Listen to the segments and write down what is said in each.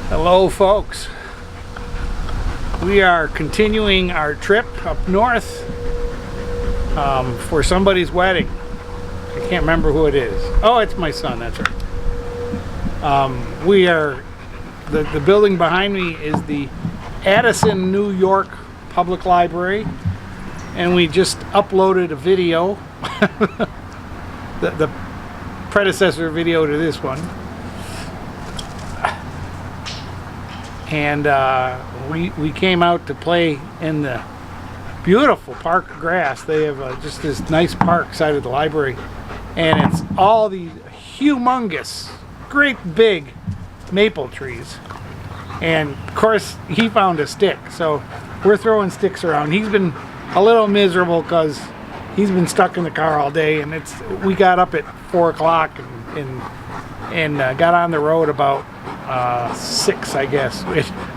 Hello folks, we are continuing our trip up north for somebody's wedding. I can't remember who it is. Oh, it's my son, that's right. The building behind me is the Addison, New York Public Library, and we just uploaded a video, the predecessor video to this one. And we came out to play in the beautiful park grass. They have just this nice park side of the library, and it's all these humongous, great big maple trees. And of course, he found a stick, so we're throwing sticks around. He's been a little miserable because he's been stuck in the car all day, and we got up at 4 o'clock and got on the road about 6, I guess.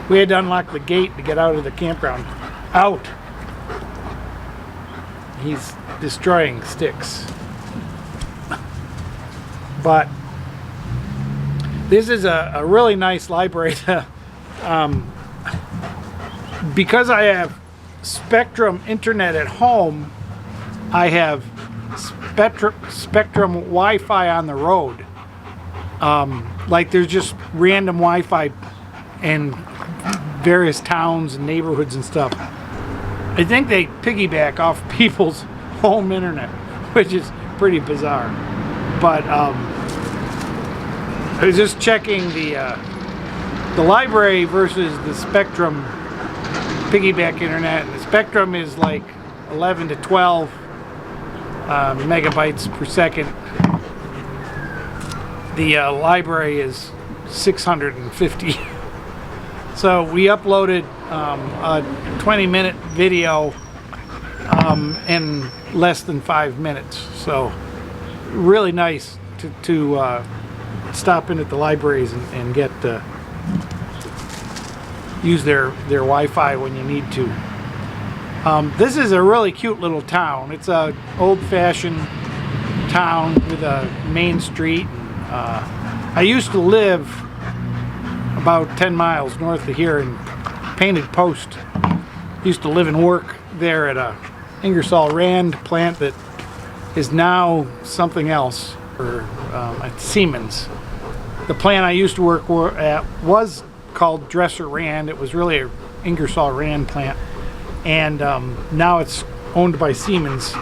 We had to unlock the gate to get out of the campground. Out! He's destroying sticks. But this is a really nice library. Because I have Spectrum internet at home, I have Spectrum Wi-Fi on the road. Like there's just random Wi-Fi in various towns and neighborhoods and stuff. I think they piggyback off people's home internet, which is pretty bizarre. But I was just checking the library versus the Spectrum piggyback internet. The Spectrum is like 11 to 12 megabytes per second. The library is 650. So we uploaded a 20-minute video in less than 5 minutes. So really nice to stop in at the libraries and get use their Wi-Fi when you need to. This is a really cute little town. It's a old-fashioned town with a main street. I used to live about 10 miles north of here in Painted Post. Used to live and work there at a Ingersoll Rand plant that is now something else, or at Siemens. The plant I used to work at was called Dresser Rand. It was really an Ingersoll Rand plant, and now it's owned by Siemens,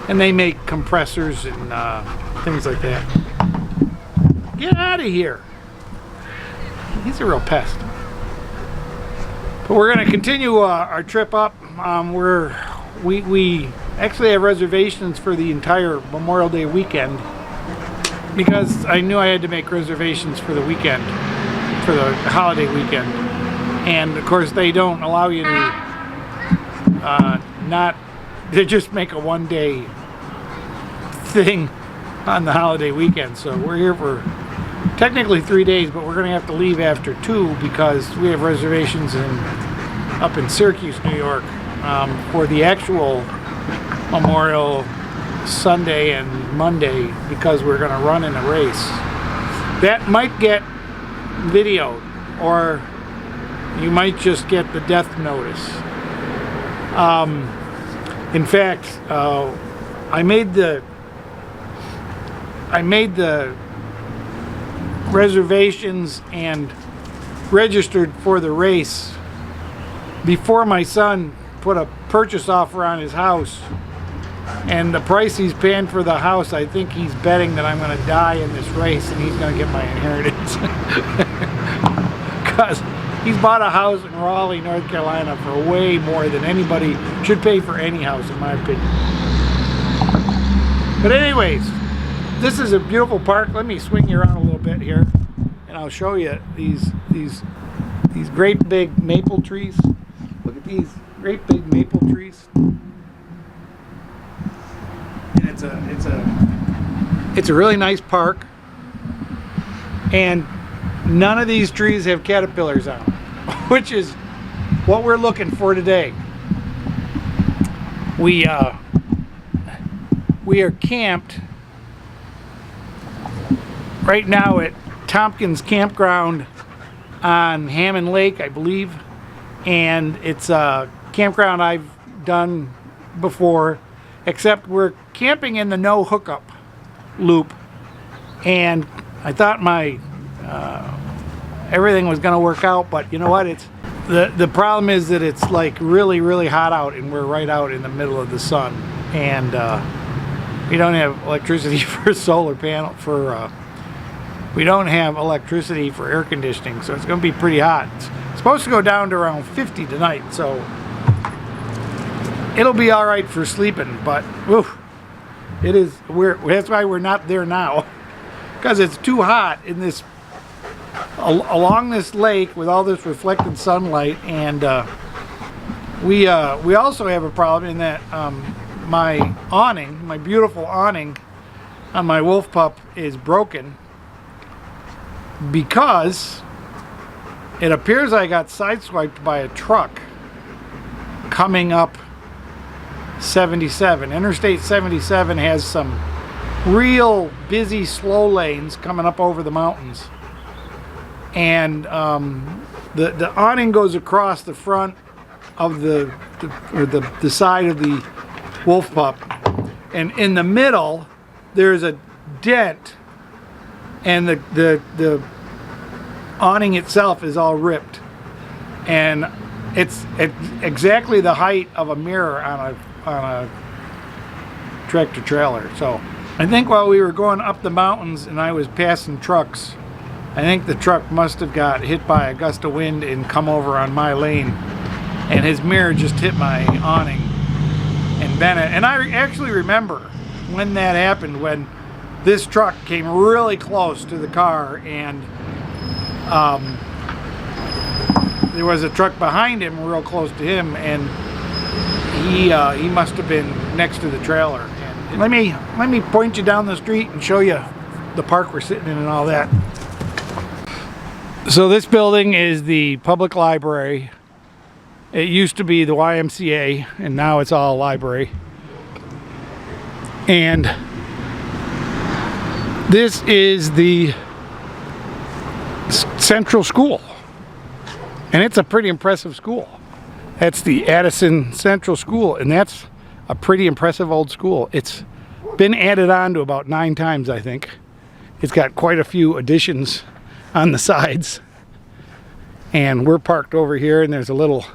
and they make compressors and things like that. Get out of here. He's a real pest. But we're going to continue our trip up. We actually have reservations for the entire Memorial Day weekend, because I knew I had to make reservations for the weekend, for the holiday weekend. And of course they don't allow you to just make a one-day thing on the holiday weekend. So we're here for technically 3 days, but we're going to have to leave after 2 because we have reservations up in Syracuse, New York, for the actual Memorial Sunday and Monday, because we're going to run in a race. That might get videoed, or you might just get the death notice. In fact, I made the reservations and registered for the race before my son put a purchase offer on his house, and the price he's paying for the house, I think he's betting that I'm going to die in this race and he's going to get my inheritance. Because he's bought a house in Raleigh, North Carolina for way more than anybody should pay for any house, in my opinion. But anyways, this is a beautiful park. Let me swing you around a little bit here, and I'll show you these great big maple trees. Look at these great big maple trees. And it's a really nice park, and none of these trees have caterpillars on them, which is what we're looking for today. We are camped right now at Tompkins Campground on Hammond Lake, I believe, and it's a campground I've done before, except we're camping in the no hookup loop, and I thought my everything was going to work out, but you know what, it's the problem is that it's like really hot out, and we're right out in the middle of the sun, and we don't have electricity for solar panel we don't have electricity for air conditioning, so it's going to be pretty hot. It's supposed to go down to around 50 tonight, so it'll be all right for sleeping, but oof, it is. That's why we're not there now, because it's too hot in this along this lake with all this reflected sunlight, and we also have a problem in that my beautiful awning on my wolf pup is broken, because it appears I got sideswiped by a truck coming up 77. Interstate 77 has some real busy slow lanes coming up over the mountains, and the awning goes across the front of the side of the wolf pup, and in the middle there's a dent, and the awning itself is all ripped, and it's exactly the height of a mirror on a tractor trailer. So I think while we were going up the mountains and I was passing trucks, I think the truck must have got hit by a gust of wind and come over on my lane, and his mirror just hit my awning and bent it. And I actually remember when that happened, when this truck came really close to the car, and there was a truck behind him real close to him, and he must have been next to the trailer. And let me point you down the street and show you the park we're sitting in and all that. So this building is the public library. It used to be the YMCA, and now it's all library. And this is the central school, and it's a pretty impressive school. That's the Addison Central School, and that's a pretty impressive old school. It's been added on to about 9 times, I think. It's got quite a few additions on the sides, and we're parked over here, and there's a little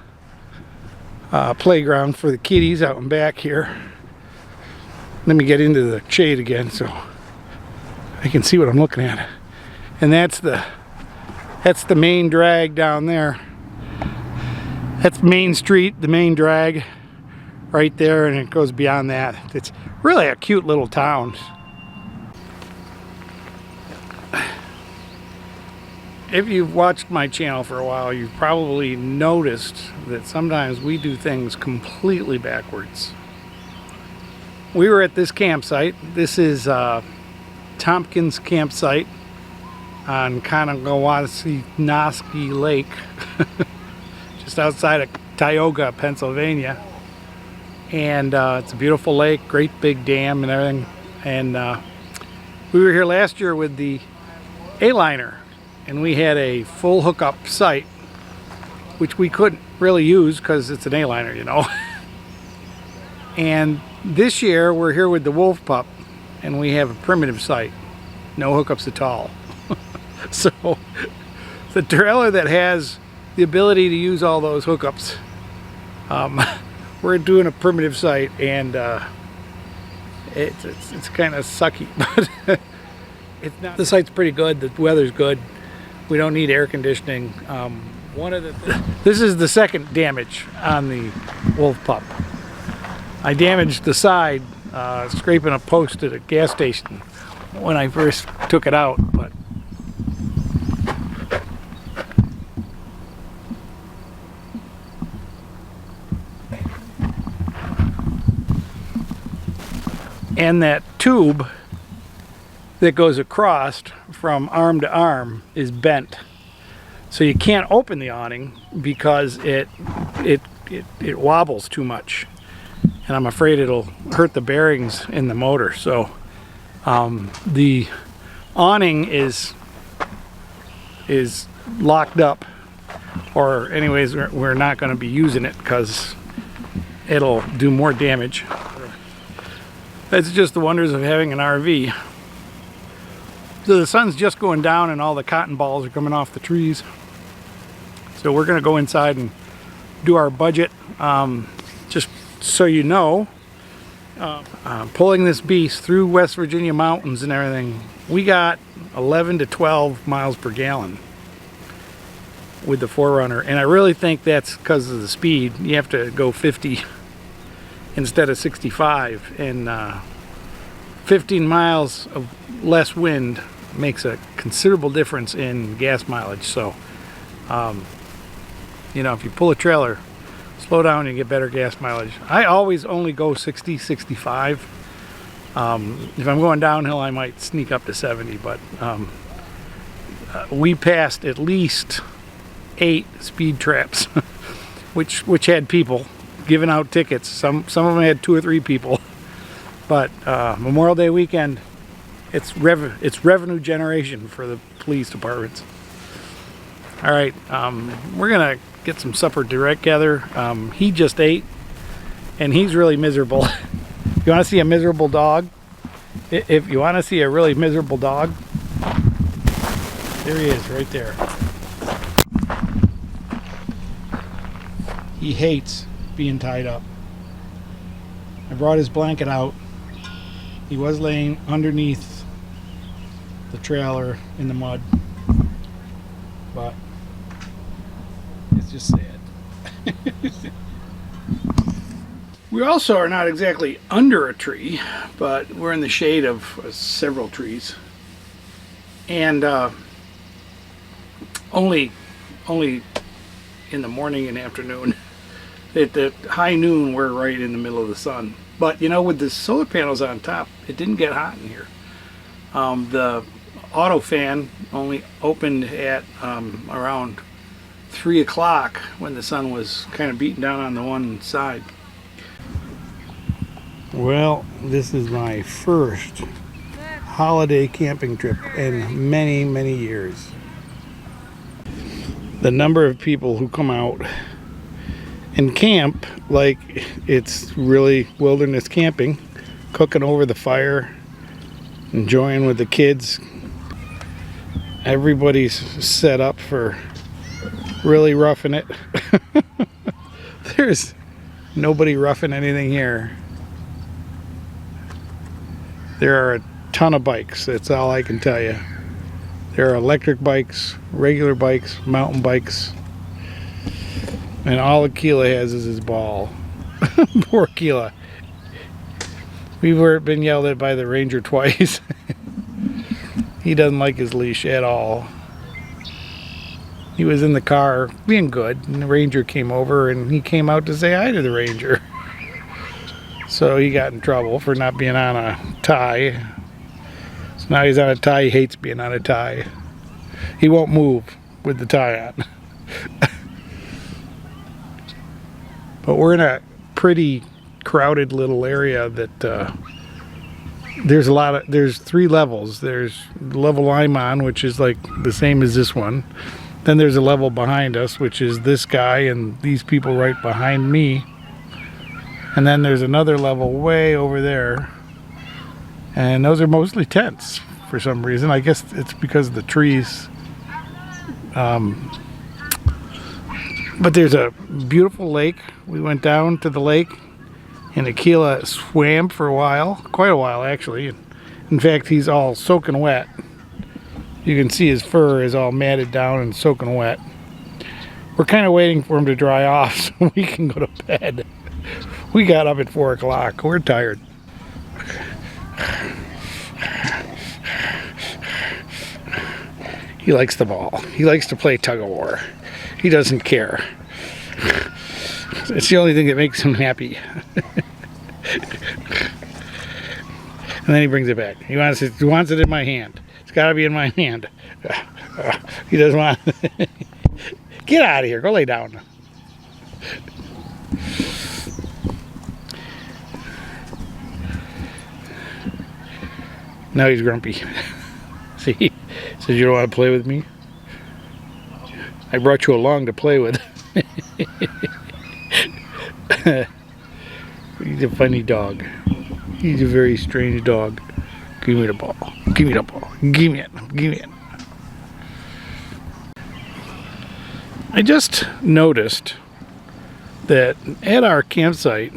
playground for the kiddies out in back here. Let me get into the shade again so I can see what I'm looking at. And that's the main drag down there. That's Main Street, the main drag right there, and it goes beyond that. It's really a cute little town. If you've watched my channel for a while, you've probably noticed that sometimes we do things completely backwards. We were at this campsite. This is Tompkins campsite on Cowanesque Lake, just outside of Tioga, Pennsylvania. And it's a beautiful lake, great big dam and everything. And we were here last year with the A-liner, and we had a full hookup site, which we couldn't really use because it's an A-liner, you know. And this year we're here with the wolf pup, and we have a primitive site, no hookups at all. So the trailer that has the ability to use all those hookups, we're doing a primitive site, and it's kind of sucky, but it's not. The site's pretty good. The weather's good. We don't need air conditioning. This is the second damage on the wolf pup. I damaged the side scraping a post at a gas station when I first took it out, but and that tube that goes across from arm to arm is bent, so you can't open the awning because it wobbles too much, and I'm afraid it'll hurt the bearings in the motor. So the awning is locked up, or anyways, we're not going to be using it because it'll do more damage. That's just the wonders of having an RV. So the sun's just going down and all the cotton balls are coming off the trees. So we're going to go inside and do our budget. Just so you know, pulling this beast through West Virginia mountains and everything, we got 11 to 12 miles per gallon with the 4Runner, and I really think that's because of the speed. You have to go 50 instead of 65, and 15 miles of less wind makes a considerable difference in gas mileage. So you know, if you pull a trailer, slow down, you get better gas mileage. I always only go 60, 65. If I'm going downhill, I might sneak up to 70, but we passed at least 8 speed traps, which had people giving out tickets. Some of them had 2 or 3 people. But Memorial Day weekend, it's revenue generation for the police departments. All right, we're gonna get some supper together. He just ate, and he's really miserable. You want to see a miserable dog? If you want to see a really miserable dog, there he is, right there. He hates being tied up. I brought his blanket out. He was laying underneath the trailer in the mud, but it's just sad. We also are not exactly under a tree, but we're in the shade of several trees, and only in the morning and afternoon. At high noon, we're right in the middle of the sun. But you know, with the solar panels on top, it didn't get hot in here. The auto fan only opened at around 3 o'clock when the sun was kind of beating down on the one side. Well, this is my first holiday camping trip in many, many years. The number of people who come out and camp like it's really wilderness camping, cooking over the fire, enjoying with the kids. Everybody's set up for really roughing it. There's nobody roughing anything here. There are a ton of bikes, that's all I can tell you. There are electric bikes, regular bikes, mountain bikes, and all Aquila has is his ball. Poor Aquila. We've been yelled at by the ranger twice. He doesn't like his leash at all. He was in the car being good, and the ranger came over, and he came out to say hi to the ranger. So he got in trouble for not being on a tie. So now he's on a tie. He hates being on a tie. He won't move with the tie on. But we're in a pretty crowded little area that there's 3 levels. There's the level I'm on, which is like the same as this one. Then there's a level behind us, which is this guy and these people right behind me. And then there's another level way over there. And those are mostly tents for some reason. I guess it's because of the trees. But there's a beautiful lake. We went down to the lake, and Aquila swam for a while, quite a while actually. In fact, he's all soaking wet. You can see his fur is all matted down and soaking wet. We're kind of waiting for him to dry off so we can go to bed. We got up at 4 o'clock. We're tired. He likes the ball. He likes to play tug of war. He doesn't care. It's the only thing that makes him happy. And then he brings it back. He wants it in my hand. It's got to be in my hand. He doesn't want it. Get out of here. Go lay down. Now he's grumpy. See? He says, you don't want to play with me? I brought you along to play with. He's a funny dog. He's a very strange dog. Give me the ball. Give me the ball. Give me it. Give me it. I just noticed that at our campsite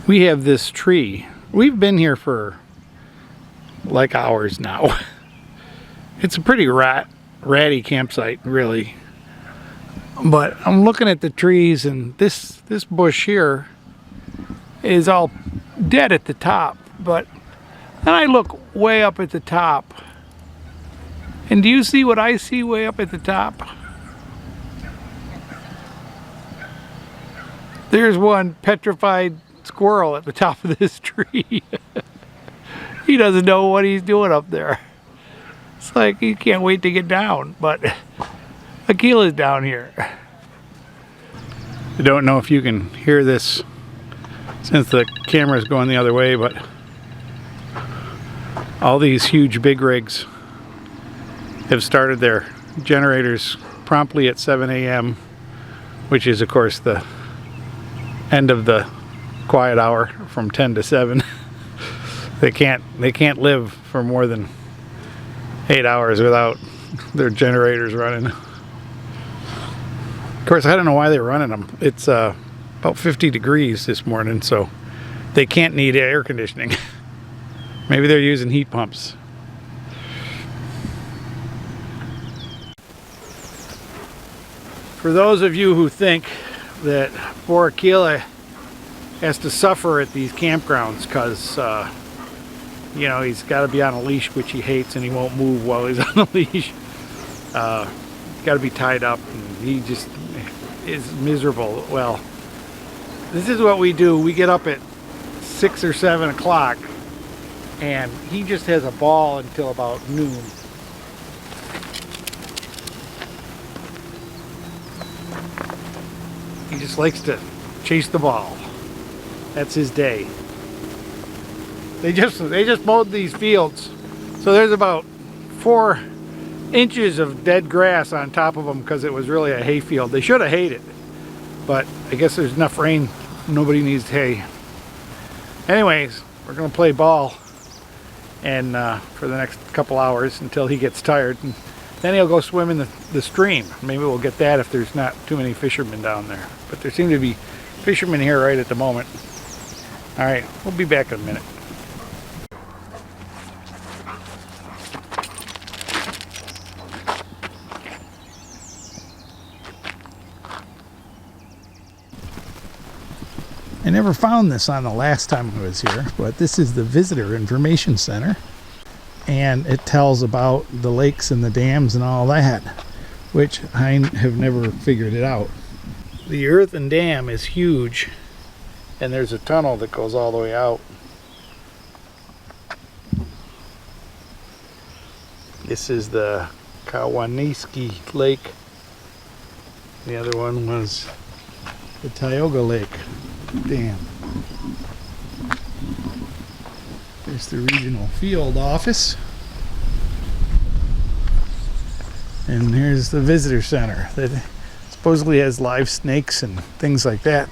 we have this tree. We've been here for like hours now. It's a pretty ratty campsite, really. But I'm looking at the trees, and this bush here is all dead at the top. But then I look way up at the top, and do you see what I see way up at the top? There's one petrified squirrel at the top of this tree. He doesn't know what he's doing up there. It's like he can't wait to get down, but Akila's down here. I don't know if you can hear this since the camera's going the other way, but all these huge big rigs have started their generators promptly at 7 a.m., which is of course the end of the quiet hour from 10 to 7. They can't live for more than 8 hours without their generators running. Of course, I don't know why they're running them. It's about 50 degrees this morning, so they can't need air conditioning. Maybe they're using heat pumps. For those of you who think that poor Akila has to suffer at these campgrounds because you know, he's got to be on a leash, which he hates, and he won't move while he's on a leash. He's got to be tied up, and he just is miserable. Well, this is what we do. We get up at 6 or 7 o'clock, and he just has a ball until about noon. He just likes to chase the ball. That's his day. They just mowed these fields, so there's about 4 inches of dead grass on top of them because it was really a hay field. They should have hayed it, but I guess there's enough rain. Nobody needs hay. Anyways, we're gonna play ball, and for the next couple hours until he gets tired, and then he'll go swim in the stream. Maybe we'll get that if there's not too many fishermen down there. But there seem to be fishermen here right at the moment. All right, we'll be back in a minute. I never found this on the last time I was here, but this is the Visitor Information Center, and it tells about the lakes and the dams and all that, which I have never figured it out. The earthen dam is huge, and there's a tunnel that goes all the way out. This is the Cowanesque Lake. The other one was the Tioga Lake Dam. There's the regional field office. And here's the visitor center that supposedly has live snakes and things like that.